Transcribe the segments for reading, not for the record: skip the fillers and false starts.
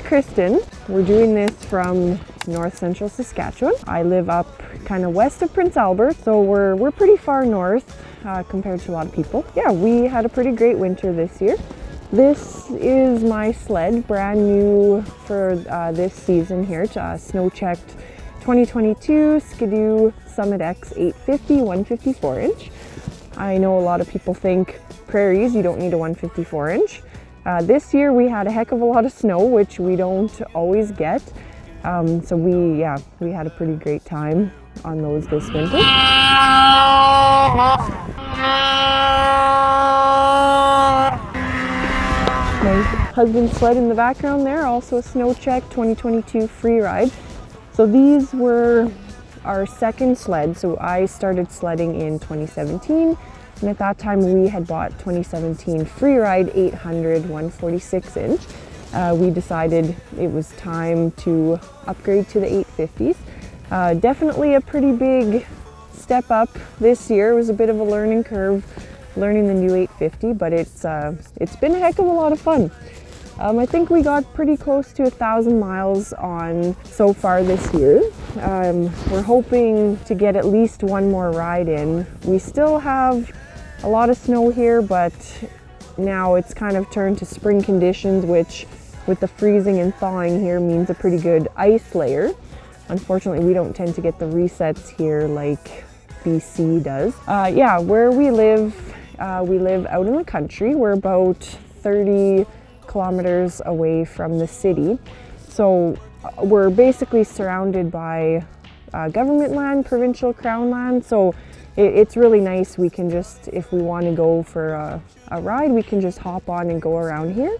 Krysten. We're doing this from North Central Saskatchewan. I live up kind of west of Prince Albert, so we're pretty far north compared to a lot of people. Yeah, we had a pretty great winter this year. This is my sled, brand new for this season here, snow checked 2022 Skidoo Summit X 850 154 inch. I know a lot of people think prairies, you don't need a 154 inch. This year we had a heck of a lot of snow, which we don't always get. So we had a pretty great time on those this winter. My husband's sled in the background there, also a snow check 2022 free ride. So these were our second sled. So I started sledding in 2017. And at that time we had bought 2017 Freeride 800 146 inch. We decided it was time to upgrade to the 850s. Definitely a pretty big step up this year. It was a bit of a learning curve learning the new 850, but it's been a heck of a lot of fun. I think we got pretty close to 1,000 miles on so far this year. We're hoping to get at least one more ride in. We still have a lot of snow here, but now it's kind of turned to spring conditions, which with the freezing and thawing here means a pretty good ice layer. Unfortunately, we don't tend to get the resets here like BC does. Yeah, where we live out in the country. We're about 30 kilometers away from the city. So we're basically surrounded by government land, provincial crown land. So it's really nice. We can just, if we want to go for a ride, we can just hop on and go around here.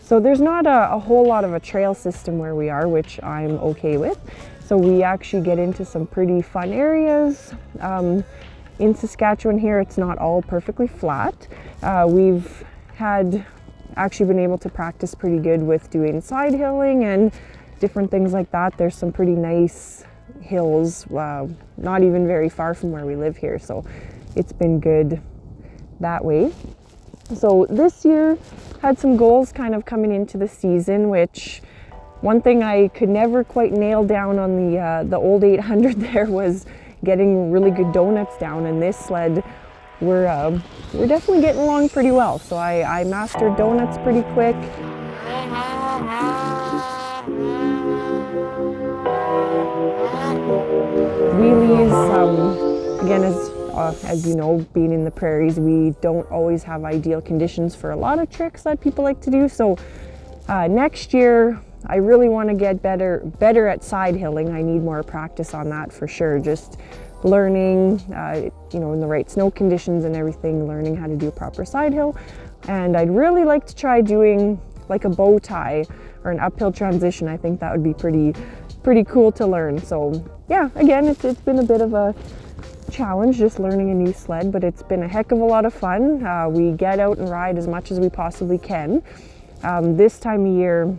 So there's not a whole lot of a trail system where we are, which I'm okay with. So we actually get into some pretty fun areas. In Saskatchewan here, it's not all perfectly flat. We've actually been able to practice pretty good with doing side hilling and different things like that. There's some pretty nice hills, not even very far from where we live here, so it's been good that way. So this year had some goals kind of coming into the season, which one thing I could never quite nail down on the old 800 there was getting really good donuts down, and this sled we're definitely getting along pretty well. So I mastered donuts pretty quick. Wheelies, again, as you know, being in the prairies, we don't always have ideal conditions for a lot of tricks that people like to do. So next year, I really want to get better at side hilling. I need more practice on that for sure. Just learning, in the right snow conditions and everything, learning how to do a proper side hill. And I'd really like to try doing like a bow tie or an uphill transition. I think that would be pretty cool to learn. So yeah, again, it's been a bit of a challenge just learning a new sled, but it's been a heck of a lot of fun. We get out and ride as much as we possibly can. This time of year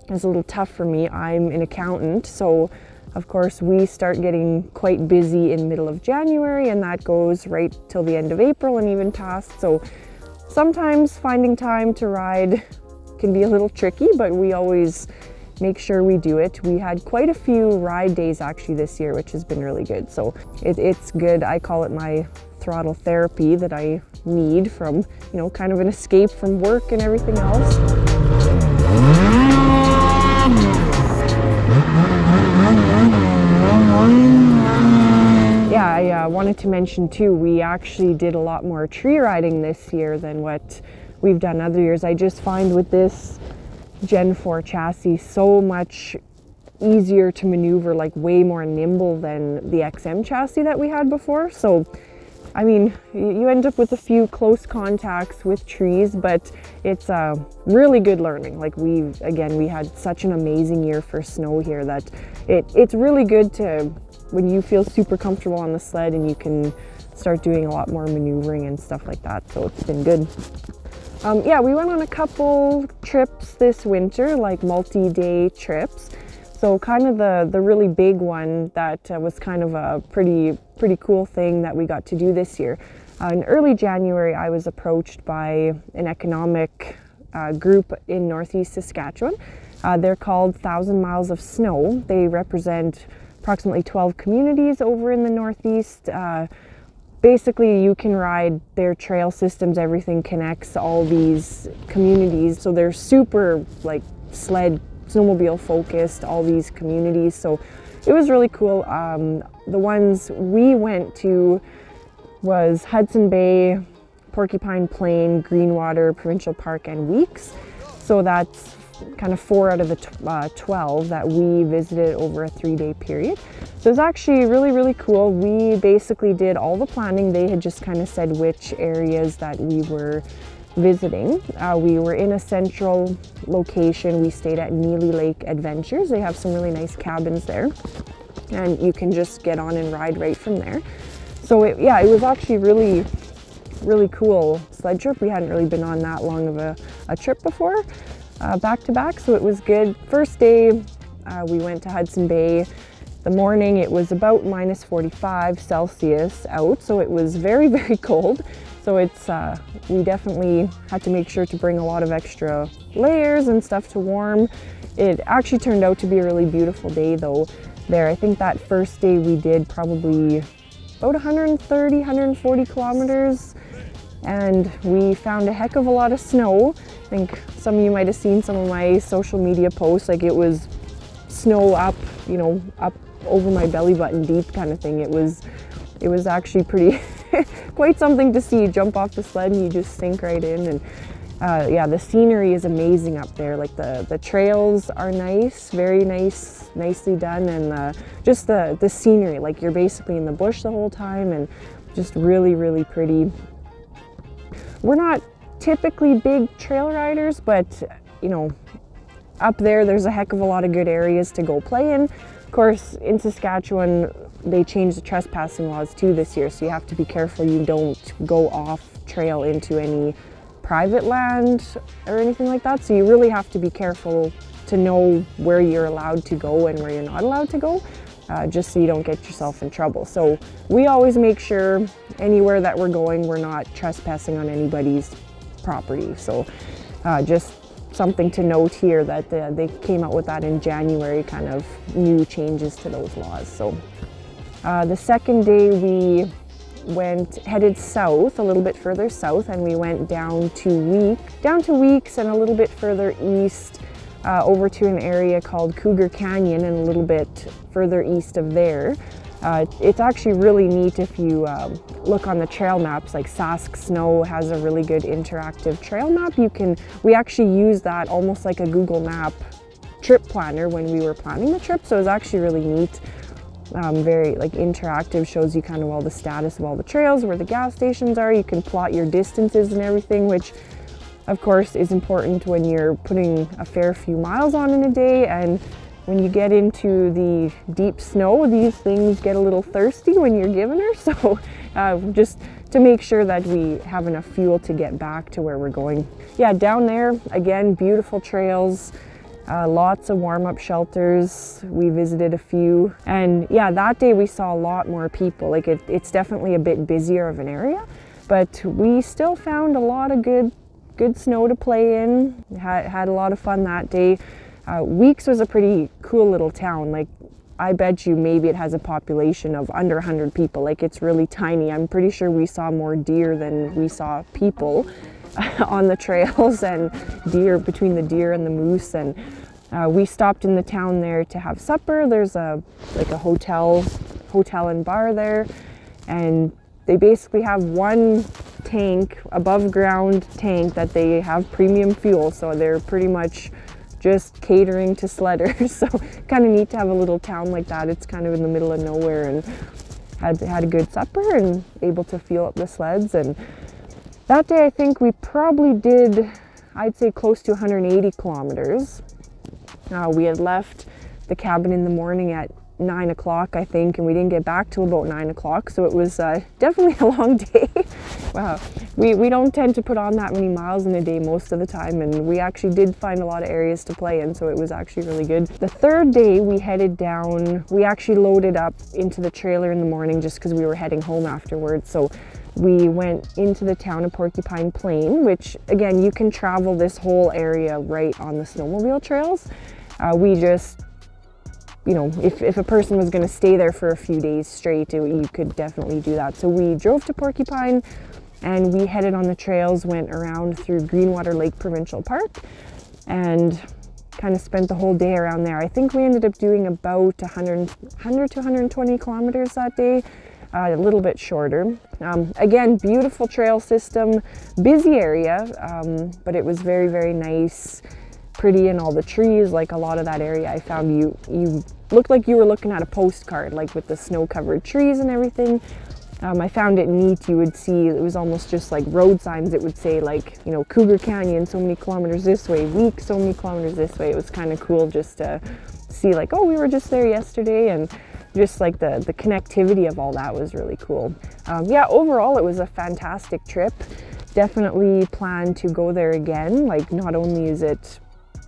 is a little tough for me. I'm an accountant, so of course we start getting quite busy in middle of January, and that goes right till the end of April and even past. So sometimes finding time to ride can be a little tricky, but we always make sure we do it. We had quite a few ride days actually this year, which has been really good. So it's good. I call it my throttle therapy that I need from, kind of an escape from work and everything else. Yeah, I wanted to mention too, we actually did a lot more tree riding this year than what we've done other years. I just find with this Gen 4 chassis so much easier to maneuver, like way more nimble than the XM chassis that we had before. So I mean, you end up with a few close contacts with trees, but it's really good learning. Like we had such an amazing year for snow here that it's really good to, when you feel super comfortable on the sled and you can start doing a lot more maneuvering and stuff like that. So it's been good. Yeah, we went on a couple trips this winter, like multi-day trips. So kind of the really big one that was kind of a pretty cool thing that we got to do this year. In early January, I was approached by an economic group in Northeast Saskatchewan. They're called 1,000 Miles of Snow. They represent approximately 12 communities over in the Northeast. Basically, you can ride their trail systems. Everything connects all these communities. So they're super like sled, snowmobile focused, all these communities. So it was really cool. The ones we went to was Hudson Bay, Porcupine Plain, Greenwater, Provincial Park, and Weeks. So that's kind of 4 out of the 12 that we visited over a 3-day period. So it was actually really, really cool. We basically did all the planning. They had just kind of said which areas that we were visiting. We were in a central location. We stayed at Neely Lake Adventures. They have some really nice cabins there, and you can just get on and ride right from there. So it was actually really, really cool sled trip. We hadn't really been on that long of a trip before, back to back, so it was good. First day, we went to Hudson Bay. The morning it was about minus 45 Celsius out, so it was very, very cold. So it's we definitely had to make sure to bring a lot of extra layers and stuff to warm. It actually turned out to be a really beautiful day though there. I think that first day we did probably about 130, 140 kilometers, and we found a heck of a lot of snow. I think some of you might have seen some of my social media posts, like it was snow up, up over my belly button deep kind of thing. It was actually pretty quite something to see. Jump off the sled and you just sink right in. And the scenery is amazing up there. Like the trails are nice, very nice, nicely done, and just the scenery, like you're basically in the bush the whole time, and just really, really pretty. We're not typically big trail riders, but up there's a heck of a lot of good areas to go play in. Of course, in Saskatchewan, they changed the trespassing laws too this year, so you have to be careful you don't go off trail into any private land or anything like that. So you really have to be careful to know where you're allowed to go and where you're not allowed to go, just so you don't get yourself in trouble. So we always make sure anywhere that we're going, we're not trespassing on anybody's property. So just something to note here that they came out with that in January, kind of new changes to those laws. So the second day we headed south, a little bit further south, and we went down to Weeks and a little bit further east, over to an area called Cougar Canyon, and a little bit further east of there. It's actually really neat if you look on the trail maps. Like Sask Snow has a really good interactive trail map. We actually use that almost like a Google Map trip planner when we were planning the trip, so it was actually really neat. Very like interactive, shows you kind of all the status of all the trails, where the gas stations are. You can plot your distances and everything, which of course is important when you're putting a fair few miles on in a day. And when you get into the deep snow, these things get a little thirsty when you're giving her. So just to make sure that we have enough fuel to get back to where we're going. Yeah, down there, again, beautiful trails, lots of warm-up shelters. We visited a few. And yeah, that day we saw a lot more people. Like it's definitely a bit busier of an area, but we still found a lot of good snow to play in. Had a lot of fun that day. Weeks was a pretty cool little town. Like I bet you maybe it has a population of under 100 people. Like it's really tiny. I'm pretty sure we saw more deer than we saw people on the trails, and between the deer and the moose. And we stopped in the town there to have supper. There's a hotel and bar there, and they basically have one tank, above ground tank, that they have premium fuel. So they're pretty much just catering to sledders. So kind of neat to have a little town like that. It's kind of in the middle of nowhere, and had a good supper and able to fuel up the sleds. And that day I think we probably did, I'd say, close to 180 kilometers. We had left the cabin in the morning at 9 o'clock, I think, and we didn't get back till about 9 o'clock. So it was definitely a long day. Wow. We don't tend to put on that many miles in a day most of the time, and we actually did find a lot of areas to play in, so it was actually really good. The third day we headed down, we actually loaded up into the trailer in the morning just because we were heading home afterwards. So we went into the town of Porcupine Plain, which again, you can travel this whole area right on the snowmobile trails. We just, you know, if a person was going to stay there for a few days straight, you could definitely do that. So we drove to Porcupine and we headed on the trails, went around through Greenwater Lake Provincial Park and kind of spent the whole day around there. I think we ended up doing about 100 to 120 kilometers that day, a little bit shorter. Again, beautiful trail system, busy area, but it was very, very nice, pretty in all the trees. Like a lot of that area, I found you looked like you were looking at a postcard, like with the snow-covered trees and everything. I found it neat. You would see, it was almost just like road signs. It would say like, you know, Cougar Canyon so many kilometers this way, Week so many kilometers this way. It was kind of cool just to see like, oh, we were just there yesterday, and just like the connectivity of all that was really cool. Yeah, overall it was a fantastic trip. Definitely plan to go there again. Like, not only is it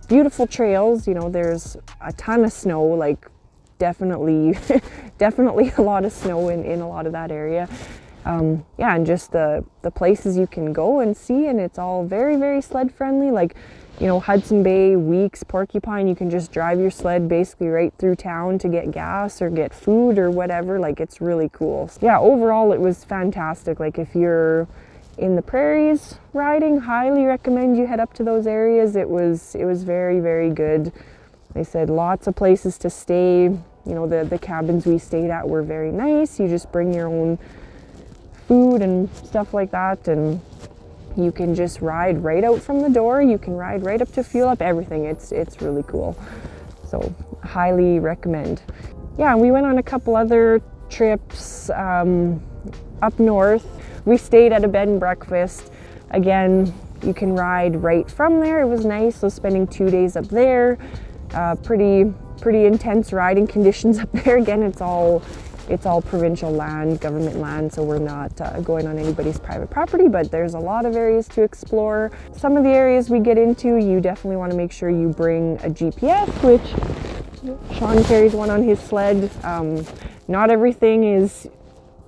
beautiful trails, you know, there's a ton of snow, like definitely a lot of snow in a lot of that area. Yeah, and just the places you can go and see, and it's all very, very sled friendly. Like, you know, Hudson Bay, Weeks, Porcupine, you can just drive your sled basically right through town to get gas or get food or whatever. Like, it's really cool. Yeah, overall it was fantastic. Like, if you're in the prairies riding, highly recommend you head up to those areas. It was very, very good. They said lots of places to stay. You know, the cabins we stayed at were very nice. You just bring your own food and stuff like that, and you can just ride right out from the door. You can ride right up to fuel up, everything. It's really cool. So highly recommend. Yeah, we went on a couple other trips up north. We stayed at a bed and breakfast. Again, you can ride right from there. It was nice. So spending 2 days up there, pretty intense riding conditions up there. Again, it's all provincial land, government land, so we're not going on anybody's private property, but there's a lot of areas to explore. Some of the areas we get into, you definitely want to make sure you bring a GPS, which Sean carries one on his sled. Not everything is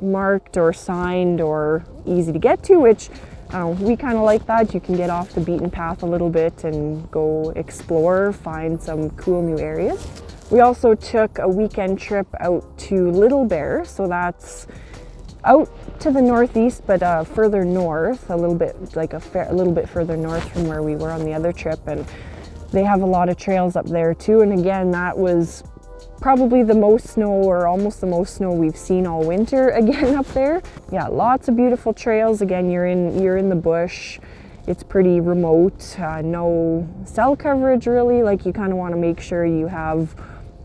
marked or signed or easy to get to, which we kind of like that. You can get off the beaten path a little bit and go explore, find some cool new areas. We also took a weekend trip out to Little Bear, so that's out to the northeast, but further north, a little bit, like a little bit further north from where we were on the other trip, and they have a lot of trails up there too. And again, that was probably the most snow, or almost the most snow we've seen all winter again up there. Yeah, lots of beautiful trails. Again, you're in the bush. It's pretty remote, no cell coverage really. Like, you kind of want to make sure you have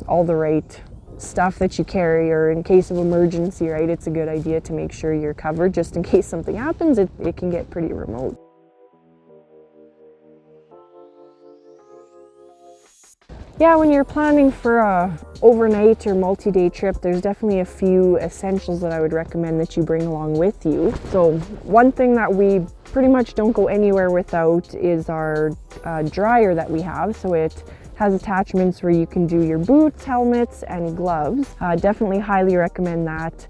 all the right stuff that you carry, or in case of emergency, right? It's a good idea to make sure you're covered just in case something happens. It can get pretty remote. Yeah, when you're planning for a overnight or multi-day trip, there's definitely a few essentials that I would recommend that you bring along with you. So one thing that we pretty much don't go anywhere without is our dryer that we have. So it has attachments where you can do your boots, helmets, and gloves. Definitely highly recommend that.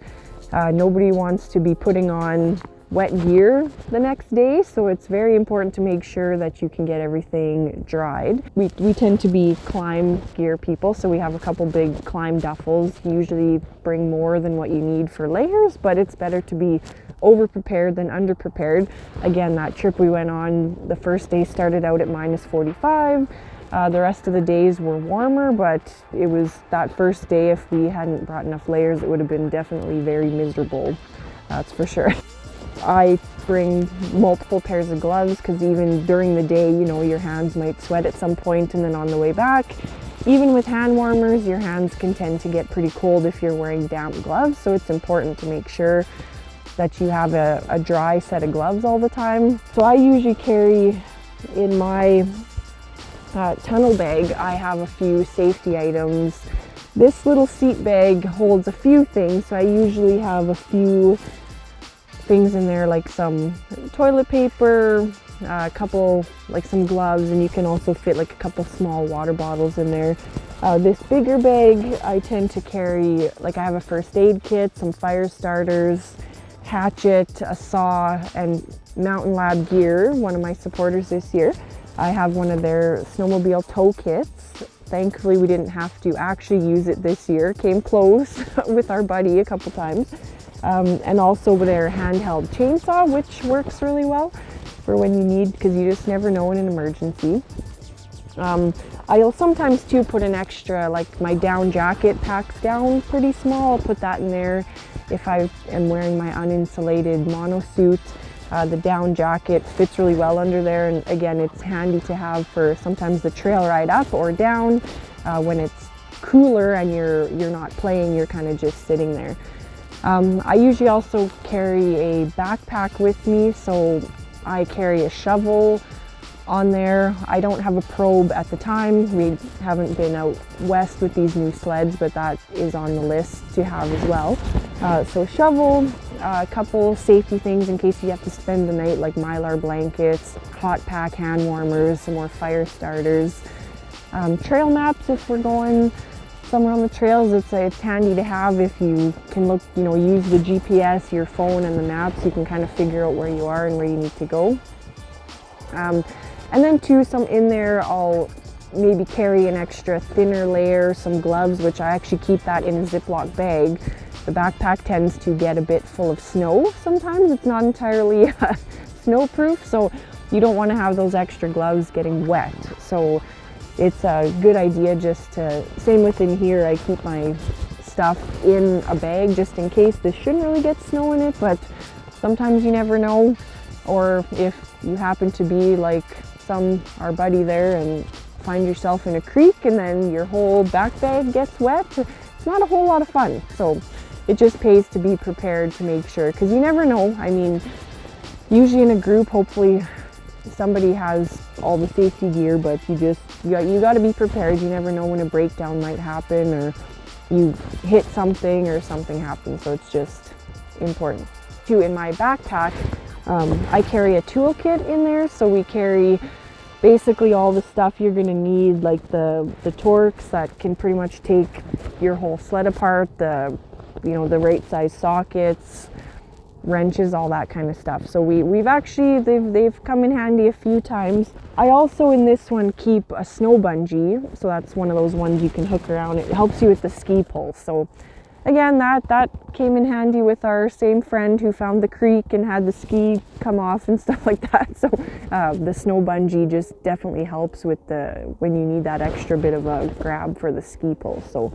Nobody wants to be putting on wet gear the next day, so it's very important to make sure that you can get everything dried. We tend to be climb gear people, so we have a couple big climb duffels. Usually bring more than what you need for layers, but it's better to be over prepared than under prepared. Again, that trip we went on, the first day started out at -45. The rest of the days were warmer, but it was that first day, if we hadn't brought enough layers, it would have been definitely very miserable. That's for sure. I bring multiple pairs of gloves because even during the day, you know, your hands might sweat at some point, and then on the way back, even with hand warmers, your hands can tend to get pretty cold if you're wearing damp gloves. So it's important to make sure that you have a dry set of gloves all the time. So I usually carry in my tunnel bag, I have a few safety items. This little seat bag holds a few things, so I usually have a few things in there like some toilet paper, a couple, like some gloves, and you can also fit like a couple small water bottles in there. This bigger bag, I tend to carry, like I have a first aid kit, some fire starters, hatchet, a saw, and Mountain Lab gear, one of my supporters this year. I have one of their snowmobile tow kits. Thankfully, we didn't have to actually use it this year. Came close with our buddy a couple times. And also their handheld chainsaw, which works really well for when you need, because you just never know in an emergency. I'll sometimes too put an extra, like my down jacket packs down pretty small. I'll put that in there if I am wearing my uninsulated mono suit. The down jacket fits really well under there, and again, it's handy to have for sometimes the trail ride up or down when it's cooler and you're not playing, you're kind of just sitting there. I usually also carry a backpack with me, so I carry a shovel on there. I don't have a probe at the time. We haven't been out west with these new sleds, but that is on the list to have as well. So shovel, a couple safety things in case you have to spend the night, like Mylar blankets, hot pack hand warmers, some more fire starters. Trail maps if we're going somewhere on the trails. It's handy to have if you can look, use the GPS, your phone, and the maps. You can kind of figure out where you are and where you need to go. And then too, some in there, I'll maybe carry an extra thinner layer, some gloves, which I actually keep that in a Ziploc bag. The backpack tends to get a bit full of snow sometimes. It's not entirely snowproof, so you don't want to have those extra gloves getting wet. So it's a good idea just to, same within here, I keep my stuff in a bag just in case. This shouldn't really get snow in it, but sometimes you never know. Or if you happen to be like our buddy there and find yourself in a creek and then your whole back bag gets wet, it's not a whole lot of fun. So it just pays to be prepared to make sure, because you never know. I mean, usually in a group, hopefully somebody has all the safety gear, but you got to be prepared. You never know when a breakdown might happen, or you hit something or something happens. So it's just important. Too, in my backpack, I carry a toolkit in there, so we carry basically all the stuff you're going to need, like the Torx that can pretty much take your whole sled apart, the right size sockets, wrenches, all that kind of stuff. So we've actually, they've come in handy a few times. I also in this one keep a snow bungee, so that's one of those ones you can hook around. It helps you with the ski pole. So again, that came in handy with our same friend who found the creek and had the ski come off and stuff like that. So the snow bungee just definitely helps with when you need that extra bit of a grab for the ski pole. So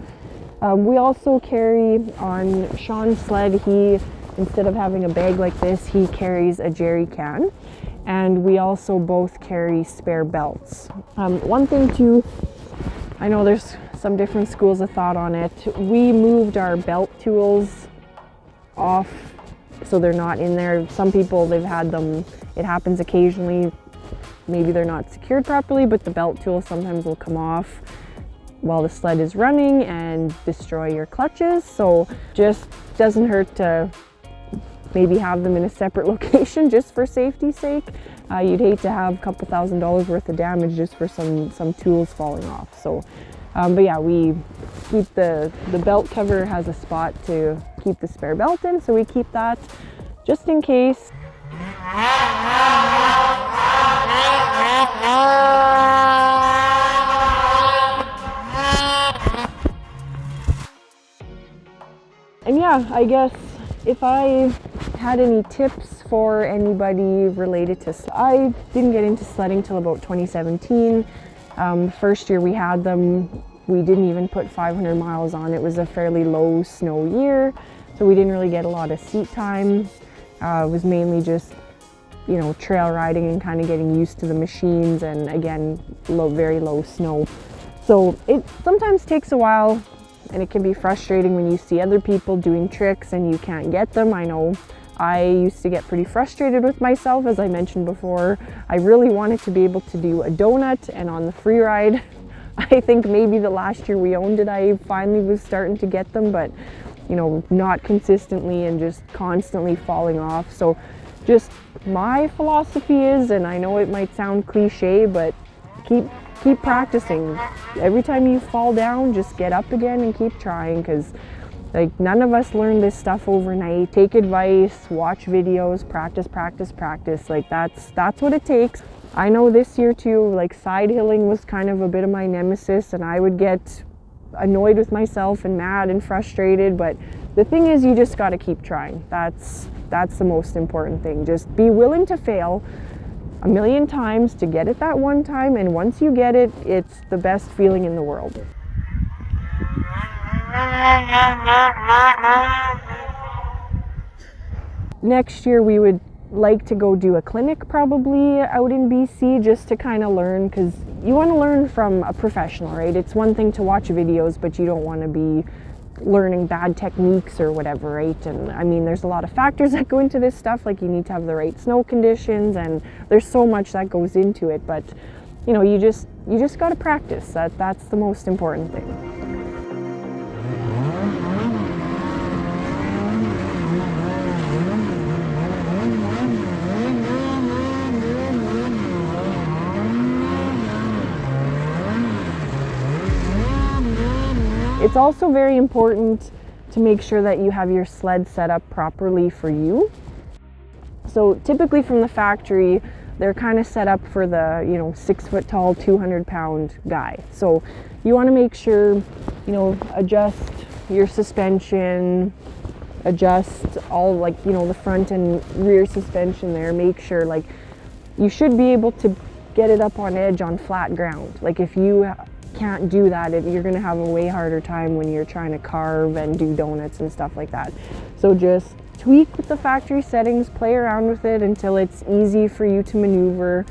we also carry on Sean's sled. He, instead of having a bag like this, he carries a jerry can, and we also both carry spare belts. One thing too, I know there's some different schools of thought on it. We moved our belt tools off so they're not in there. Some people, they've had them, it happens occasionally, maybe they're not secured properly, but the belt tool sometimes will come off while the sled is running and destroy your clutches. So just doesn't hurt to maybe have them in a separate location just for safety's sake. You'd hate to have a couple $1,000s worth of damage just for some tools falling off. So but yeah, we keep the belt cover has a spot to keep the spare belt in, so we keep that just in case. And yeah, I guess if I had any tips for anybody related to, I didn't get into sledding till about 2017. First year we had them, we didn't even put 500 miles on. It was a fairly low snow year, so we didn't really get a lot of seat time. It was mainly just, trail riding and kind of getting used to the machines, and again, very low snow. So it sometimes takes a while, and it can be frustrating when you see other people doing tricks and you can't get them. I know I used to get pretty frustrated with myself. As I mentioned before, I really wanted to be able to do a donut, and on the free ride, I think maybe the last year we owned it, I finally was starting to get them, but you know, not consistently and just constantly falling off. So just my philosophy is, and I know it might sound cliche, but keep practicing. Every time you fall down, just get up again and keep trying, because like none of us learn this stuff overnight. Take advice, watch videos, practice, practice, practice. Like that's what it takes. I know this year too, like side hilling was kind of a bit of my nemesis, and I would get annoyed with myself and mad and frustrated, but the thing is, you just got to keep trying. That's the most important thing. Just be willing to fail a million times to get it that one time, and once you get it, it's the best feeling in the world. Next year we would like to go do a clinic probably out in BC, just to kind of learn, because you want to learn from a professional, right? It's one thing to watch videos, but you don't want to be learning bad techniques or whatever, right? And I mean, there's a lot of factors that go into this stuff, like you need to have the right snow conditions, and there's so much that goes into it, but you know, you just got to practice. That's the most important thing. It's also very important to make sure that you have your sled set up properly for you. So typically from the factory, they're kind of set up for the, you know, 6 foot tall, 200 pound guy. So you want to make sure, you know, adjust your suspension, adjust all, like, you know, the front and rear suspension there. Make sure, like, you should be able to get it up on edge on flat ground. Like if you can't do that, you're going to have a way harder time when you're trying to carve and do donuts and stuff like that. So just tweak with the factory settings, play around with it until it's easy for you to maneuver.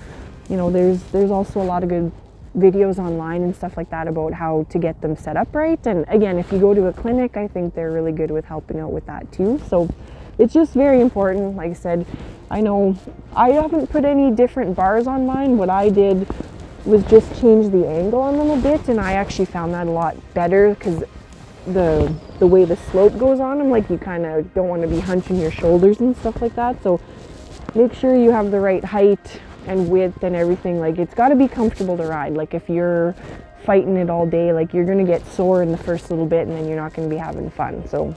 You know, there's also a lot of good videos online and stuff like that about how to get them set up right. And again, if you go to a clinic, I think they're really good with helping out with that too. So it's just very important. Like I said, I know I haven't put any different bars on mine. What I did was just change the angle on them a bit, and I actually found that a lot better, because the way the slope goes on them, like you kind of don't want to be hunching your shoulders and stuff like that. So make sure you have the right height and width and everything. Like it's got to be comfortable to ride. Like if you're fighting it all day, like you're going to get sore in the first little bit, and then you're not going to be having fun. So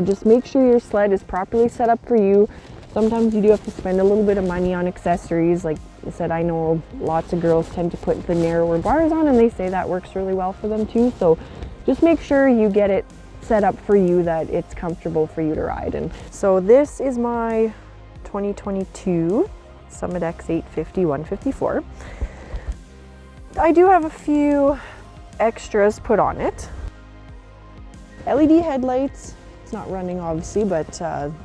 just make sure your sled is properly set up for you. Sometimes you do have to spend a little bit of money on accessories. Like I said, I know lots of girls tend to put the narrower bars on, and they say that works really well for them too. So just make sure you get it set up for you, that it's comfortable for you to ride. And so this is my 2022 Summit X 850 154. I do have a few extras put on it. LED headlights. It's not running obviously, but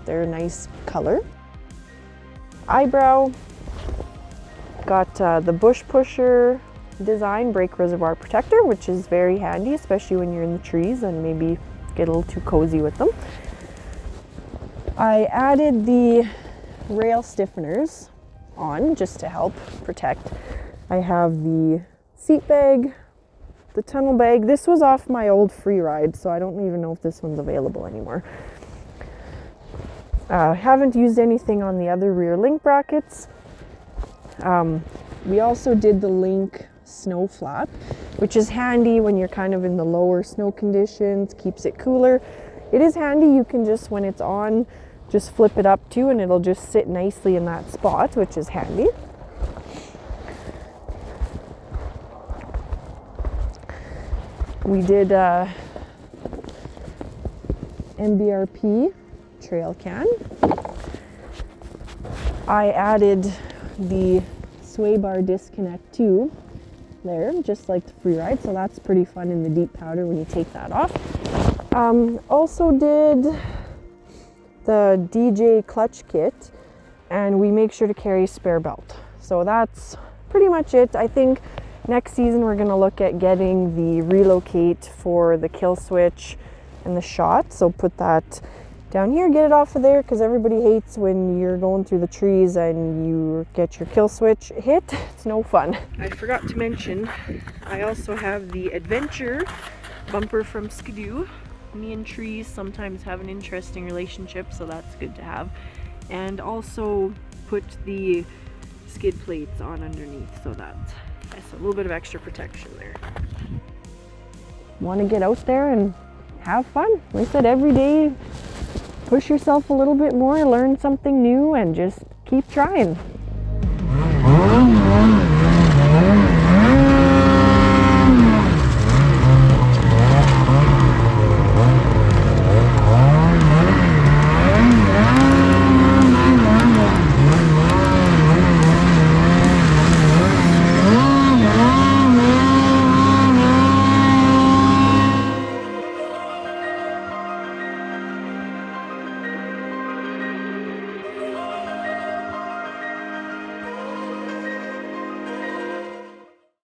they're a nice color. Eyebrow. Got the bush pusher design brake reservoir protector, which is very handy, especially when you're in the trees and maybe get a little too cozy with them. I added the rail stiffeners on just to help protect. I have the seat bag, the tunnel bag. This was off my old free ride, so I don't even know if this one's available anymore. Haven't used anything on the other rear link brackets. We also did the link snow flap, which is handy when you're kind of in the lower snow conditions, keeps it cooler. It is handy. You can just, when it's on, just flip it up too, and it'll just sit nicely in that spot, which is handy. We did MBRP trail can. I added the sway bar disconnect too there, just like the free ride, so that's pretty fun in the deep powder when you take that off. Also did the DJ clutch kit, and we make sure to carry a spare belt. So that's pretty much it. I think next season we're going to look at getting the relocate for the kill switch and the shot, so put that down here, get it off of there, because everybody hates when you're going through the trees and you get your kill switch hit. It's no fun. I forgot to mention, I also have the Adventure bumper from Skidoo. Me and trees sometimes have an interesting relationship, so that's good to have. And also put the skid plates on underneath, so that's a little bit of extra protection there. Want to get out there and have fun. Like I said, every day push yourself a little bit more, learn something new, and just keep trying.